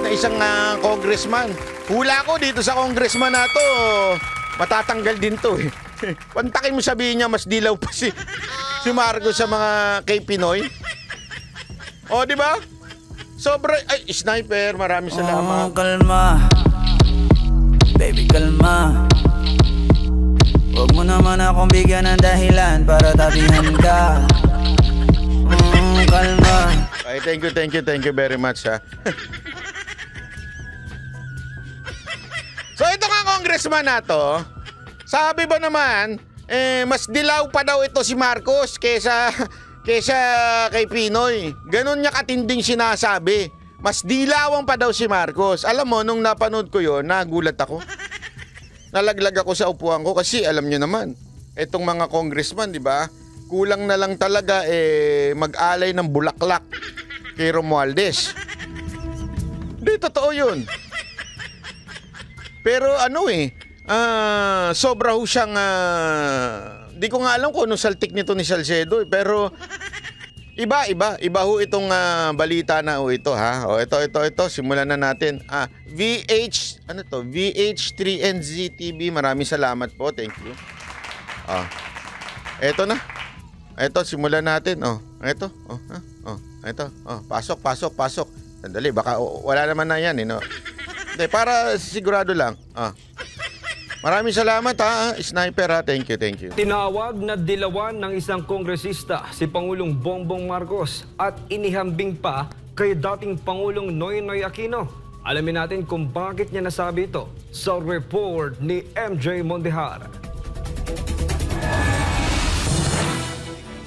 na isang congressman. Hula ko dito sa congressman na to, matatanggal din to eh. Pantakin mo sabihin niya mas dilaw pa si Marcos sa mga kay Pinoy. O, di ba? Sobra, ay, sniper, maraming salamat. Oh, kalma. Baby, kalma. Huwag mo naman akong bigyan ng dahilan para tabihan ka. Kalma. Ay, thank you very much, ha. So, ito nga congressman na to, sabi ba naman, mas dilaw pa daw ito si Marcos kesa kay Pinoy. Ganon niya katinding sinasabi. Mas dilawan pa daw si Marcos. Alam mo, nung napanood ko yon, nagulat ako. Nalaglag ako sa upuan ko kasi alam nyo naman, itong mga congressman, di ba? Kulang na lang talaga mag-alay ng bulaklak kay Romualdez. Hindi, totoo yun. Pero sobra ho siyang, di ko nga alam kung anong saltik nito ni Salcedo, pero iba ho itong balita na ho ito, ha. O ito, simulan na natin. VH3NZ TV, maraming salamat po, thank you. Ito na. Ito, simulan natin. Ito. Pasok. Sandali, baka wala naman na yan, no? Hindi, para sigurado lang. Maraming salamat, ha, sniper, ha. Thank you. Tinawag na dilawan ng isang kongresista si Pangulong Bongbong Marcos at inihambing pa kay dating Pangulong Noynoy Aquino. Alamin natin kung bakit niya nasabi ito sa report ni MJ Mondejar.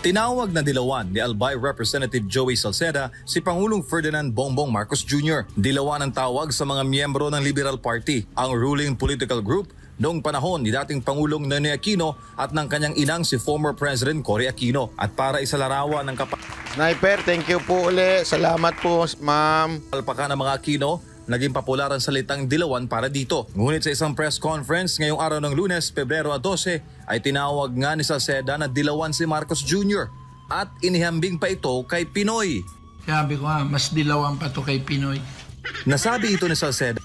Tinawag na dilawan ni Albay Representative Joey Salceda si Pangulong Ferdinand Bongbong Marcos Jr. Dilawan ang tawag sa mga miyembro ng Liberal Party, ang ruling political group, noong panahon ni dating Pangulong Noynoy Aquino at ng kanyang inang si former President Cory Aquino. At para isalarawan ng Sniper, thank you po uli. Salamat po, ma'am. Alpaka ng mga Aquino, naging popular ang salitang dilawan para dito. Ngunit sa isang press conference ngayong araw ng Lunes, Pebrero 12, ay tinawag nga ni Salceda na dilawan si Marcos Jr. at inihambing pa ito kay Pinoy. Sabi ko nga, mas dilawan pa to kay Pinoy. Nasabi ito ni Salceda.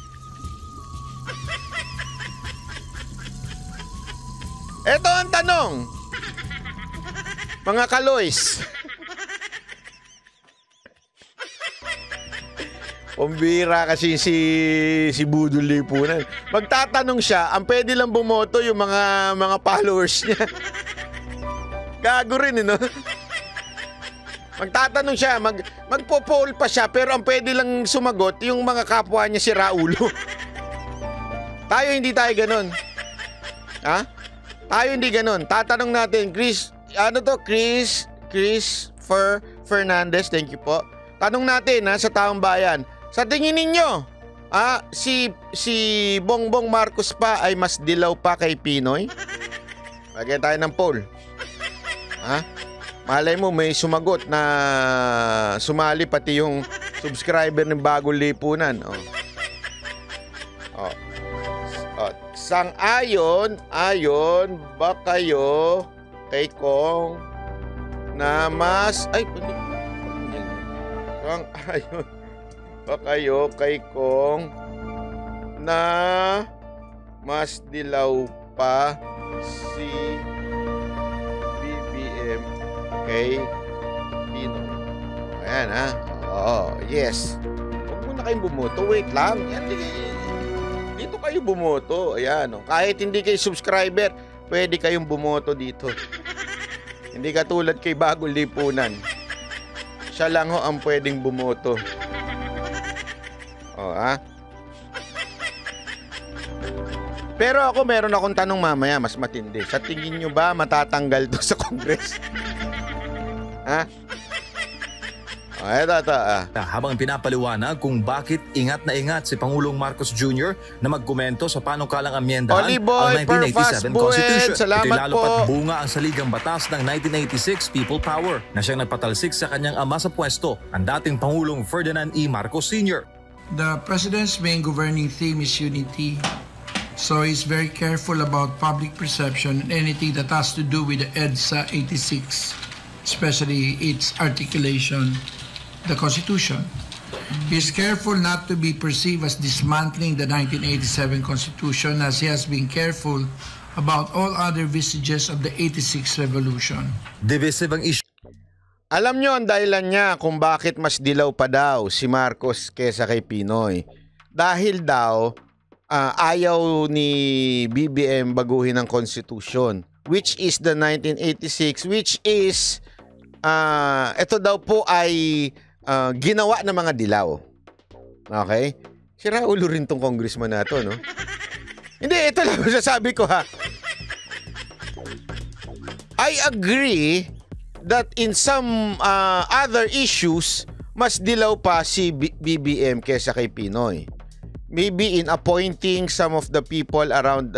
Ito ang tanong, mga kaloys. Pambira kasi si Budol Lipunan. Magtatanong siya, ang pwede lang bumoto yung mga followers niya. Gago rin, no? Magtatanong siya, magpo-poll pa siya, pero ang pwede lang sumagot yung mga kapwa niya si Raulo. Tayo hindi tayo ganun. Ha? Tayo hindi ganun. Tatanong natin, Chris Fernandez, thank you po. Tanong natin, sa taong bayan, sa tingin ninyo, si Bongbong Marcos pa ay mas dilaw pa kay Pinoy? Lagyan tayo ng poll. Malay mo may sumagot na sumali pati yung subscriber ng Bagong Lipunan. Sang-ayon ba kayo kay Kong na mas sang-ayon ba kayo kay Kong na mas dilaw pa si BBM kay Pinoy? Ayan, ha? Yes. Huwag muna kayong bumoto. Wait lang. Dito kayo bumoto. Ayan, kahit hindi kayo subscriber, pwede kayong bumoto dito. Hindi katulad kay Bagong Lipunan. Siya lang ang pwedeng bumoto. Pero ako, meron akong tanong mamaya, mas matindi. Sa tingin nyo ba matatanggal to sa Congress? Habang pinapaliwanag kung bakit ingat na ingat si Pangulong Marcos Jr. na magkomento sa panukalang amyendahan ang 1987 Constitution. Ito'y lalo pat bunga ang saligang batas ng 1986 People Power na siyang nagpatalsik sa kanyang ama sa pwesto, ang dating Pangulong Ferdinand E. Marcos Sr. The President's main governing theme is unity. So he's very careful about public perception and anything that has to do with the EDSA 86, especially its articulation, the Constitution. He is careful not to be perceived as dismantling the 1987 Constitution, as he has been careful about all other vestiges of the 86 Revolution. Divisive ang issue. Alam nyo ang dahilan niya kung bakit mas dilaw pa daw si Marcos kesa kay Pinoy. Dahil daw, ayaw ni BBM baguhin ang Constitution, which is the 1986, which is, ito daw po ay ginawa ng mga dilaw. Okay? Sira ulo rin tong congressman na to, no? Hindi, ito lang sasabi ko, ha. I agree that in some other issues, mas dilaw pa si BBM kesa kay Pinoy. Maybe in appointing some of the people around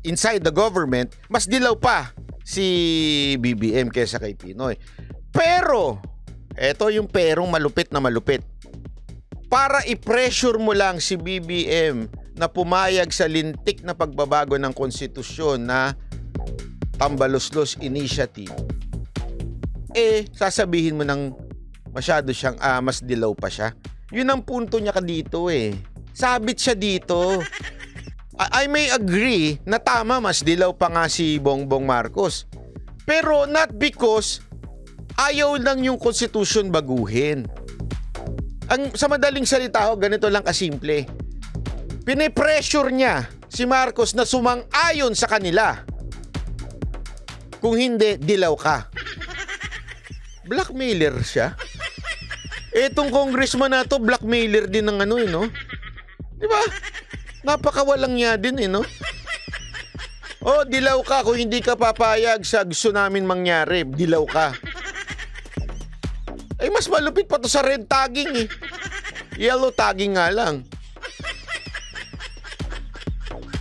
inside the government, mas dilaw pa si BBM kesa kay Pinoy. Pero eto yung perong malupit na malupit. Para i-pressure mo lang si BBM na pumayag sa lintik na pagbabago ng konstitusyon na Tambaloslos Initiative, sasabihin mo ng masyado siyang mas dilaw pa siya. Yun ang punto niya dito eh. Sabit siya dito. I may agree na tama, mas dilaw pa nga si Bongbong Marcos. Pero not because ayaw lang yung konstitusyon baguhin. Sa madaling salita ho, ganito lang kasimple. Pinipressure niya si Marcos na sumang-ayon sa kanila. Kung hindi, dilaw ka. Blackmailer siya. Etong congressman na to, blackmailer din ng no? Di ba? Napakawalang niya din no? Oh, dilaw ka kung hindi ka papayag sa gusto namin mangyari. Dilaw ka. Ay, mas malupit pa to sa red tagging eh. Yellow tagging nga lang.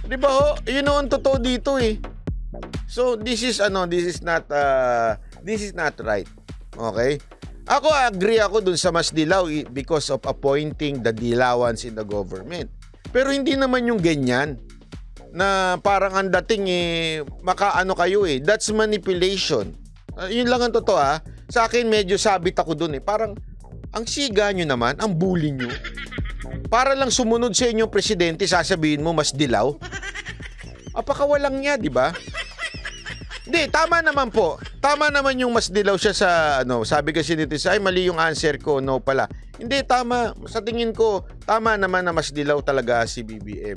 Di ba ho? Yun ang totoo dito eh. So, this is not right. Okay? Ako agree ako dun sa mas dilaw because of appointing the dilawans in the government. Pero hindi naman yung ganyan na parang ang dating makaano kayo eh. That's manipulation. Yun lang ang totoo ha. Sa akin medyo sabit ako dun eh. Parang ang siga nyo naman, ang bully nyo. Para lang sumunod sa inyong presidente, sasabihin mo mas dilaw. Apakawalang niya, di ba? Hindi, tama naman po. Tama naman yung mas dilaw siya sa sabi kasi dito ay mali yung answer ko, no pala. Hindi, tama. Sa tingin ko, tama naman na mas dilaw talaga si BBM.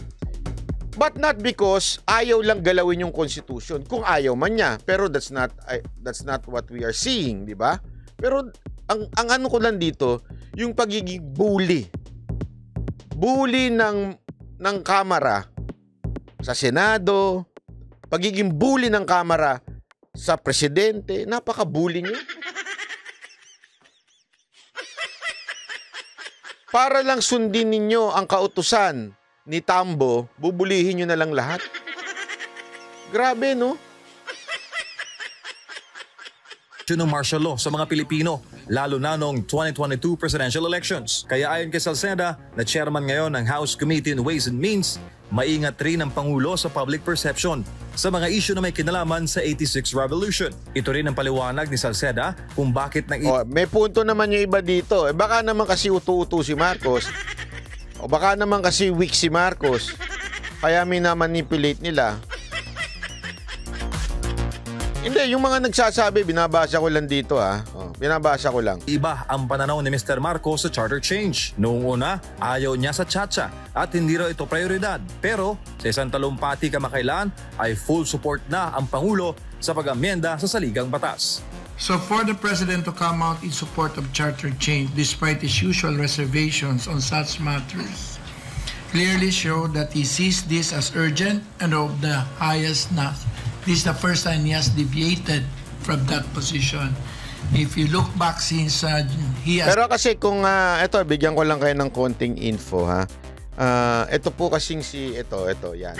But not because ayaw lang galawin yung constitution. Kung ayaw man niya, pero that's not what we are seeing, di ba? Pero ang ano ko lang dito, yung pagiging bully. Bully ng Kamara sa Senado, pagiging bully ng Kamara sa Presidente, napaka-bully niyo. Para lang sundin ninyo ang kautusan ni Tambo, bubulihin nyo na lang lahat. Grabe, no? Ng martial law sa mga Pilipino, lalo na noong 2022 presidential elections. Kaya ayon kay Salceda, na chairman ngayon ng House Committee on Ways and Means, maingat rin ang Pangulo sa public perception sa mga issue na may kinalaman sa 86 Revolution. Ito rin ang paliwanag ni Salceda kung bakit may punto naman yung iba dito. Baka naman kasi utu-utu si Marcos. O baka naman kasi weak si Marcos. Kaya minamanipulate nila. Hindi, yung mga nagsasabi, binabasa ko lang dito binabasa ko lang. Iba ang pananaw ni Mr. Marcos sa charter change. Noong una, ayaw niya sa tsa-tsa at hindi raw ito prioridad. Pero sa isang talumpati kamakailan ay full support na ang Pangulo sa pag-amyenda sa saligang batas. So for the President to come out in support of charter change despite his usual reservations on such matters clearly show that he sees this as urgent and of the highest notch. This is the first time he has deviated from that position. If you look back since he has... Pero kasi kung ito, bigyan ko lang kayo ng konting info ha. Ito po kasing ito, yan.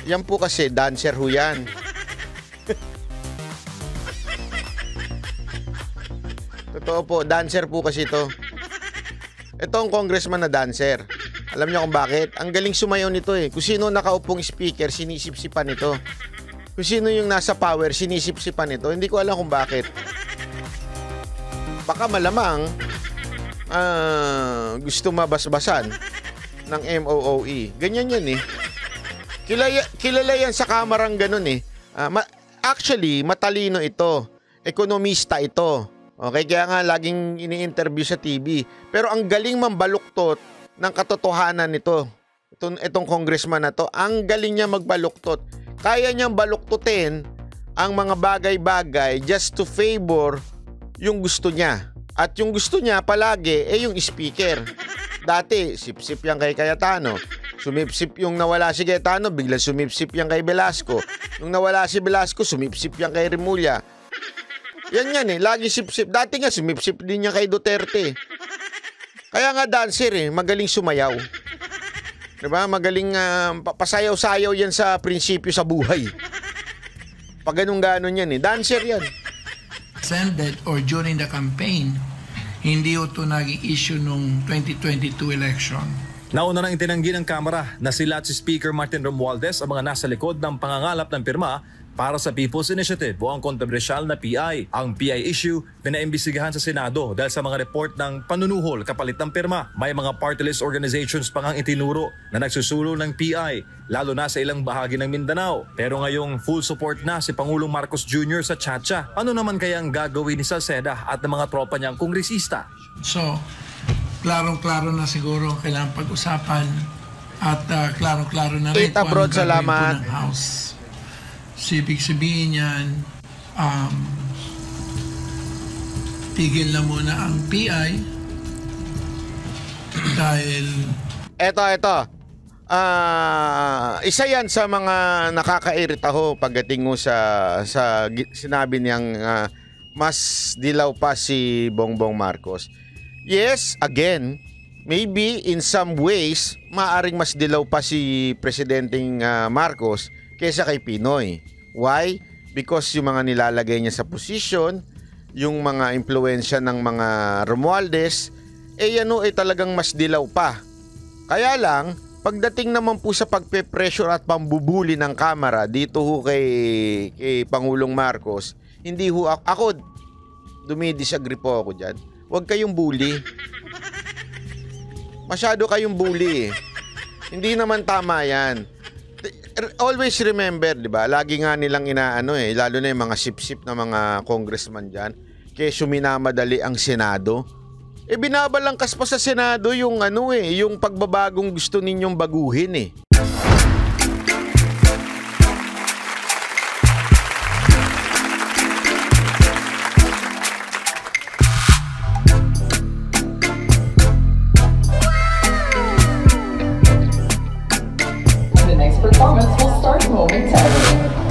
Yan po kasi, dancer ho yan. Totoo po, dancer po kasi ito. Ito ang congressman na dancer. Alam niyo kung bakit? Ang galing sumayaw nito eh. Kung sino nakaupong speaker, sinisip-sipan ito. Kung sino yung nasa power, sinisip-sipan ito. Hindi ko alam kung bakit. Baka malamang, gusto mabasbasan ng MOOE. Ganyan yan eh. Kilala yan sa kamarang ganun eh. Actually, matalino ito. Ekonomista ito. Okay, kaya nga laging ini-interview sa TV. Pero ang galing mambaluktot ng katotohanan nito. Itong congressman na to, ang galing niya magbaluktot. Kaya niyang baluktutin ang mga bagay-bagay just to favor yung gusto niya. At yung gusto niya palagi yung speaker. Dati, sip-sip yan kay Cayetano. Sumipsip yung nawala si Cayetano, biglang sumipsip yan kay Velasco. Nung nawala si Velasco, sumipsip yan kay Remulla. Yan lagi sip-sip. Dati nga, sumipsip din yan kay Duterte. Kaya nga dancer magaling sumayaw. Diba? Magaling pasayaw-sayaw yan sa prinsipyo sa buhay. Pag ganun-ganon yan dancer yan. Presented or during the campaign, hindi ito naging issue nung 2022 election. Nauna nang itinanggi ng Kamara na sila at si Speaker Martin Romualdez ang mga nasa likod ng pangangalap ng pirma para sa People's Initiative o ang kontrobersyal na PI. Ang PI issue pinaimbestigahan sa Senado dahil sa mga report ng panunuhol kapalit ng pirma. May mga party list organizations pa ngang itinuro na nagsusulo ng PI, lalo na sa ilang bahagi ng Mindanao. Pero ngayong full support na si Pangulong Marcos Jr. sa Chacha. Ano naman kaya ang gagawin ni Salceda at ng mga tropa niyang kongresista? So, klarong-klaro na siguro kailangan pag-usapan at klarong-klaro na rin kung anong gagawin po ng House. Ibig sabihin yan, tigil na muna ang PI dahil... Eto. Isa yan sa mga nakakairita ho pagdating mo sa sinabi niyang mas dilaw pa si Bongbong Marcos. Yes, again, maybe in some ways, maaring mas dilaw pa si Presidenteng Marcos kaysa kay Pinoy. Why? Because yung mga nilalagay niya sa posisyon, yung mga impluensya ng mga Romualdez, talagang mas dilaw pa. Kaya lang, pagdating naman po sa pagpe-pressure at pambubuli ng Kamara dito ho kay Pangulong Marcos, hindi ho ako dumidisagree po ako dyan. Huwag kayong bully. Masyado kayong bully. Hindi naman tama yan. Always remember, di ba? Lagi nga nilang lalo na yung mga sip-sip na mga congressman dyan, kesyo minamadali ang Senado. Binabalangkas pa sa Senado yung yung pagbabagong gusto ninyong baguhin The next performance will start momentarily.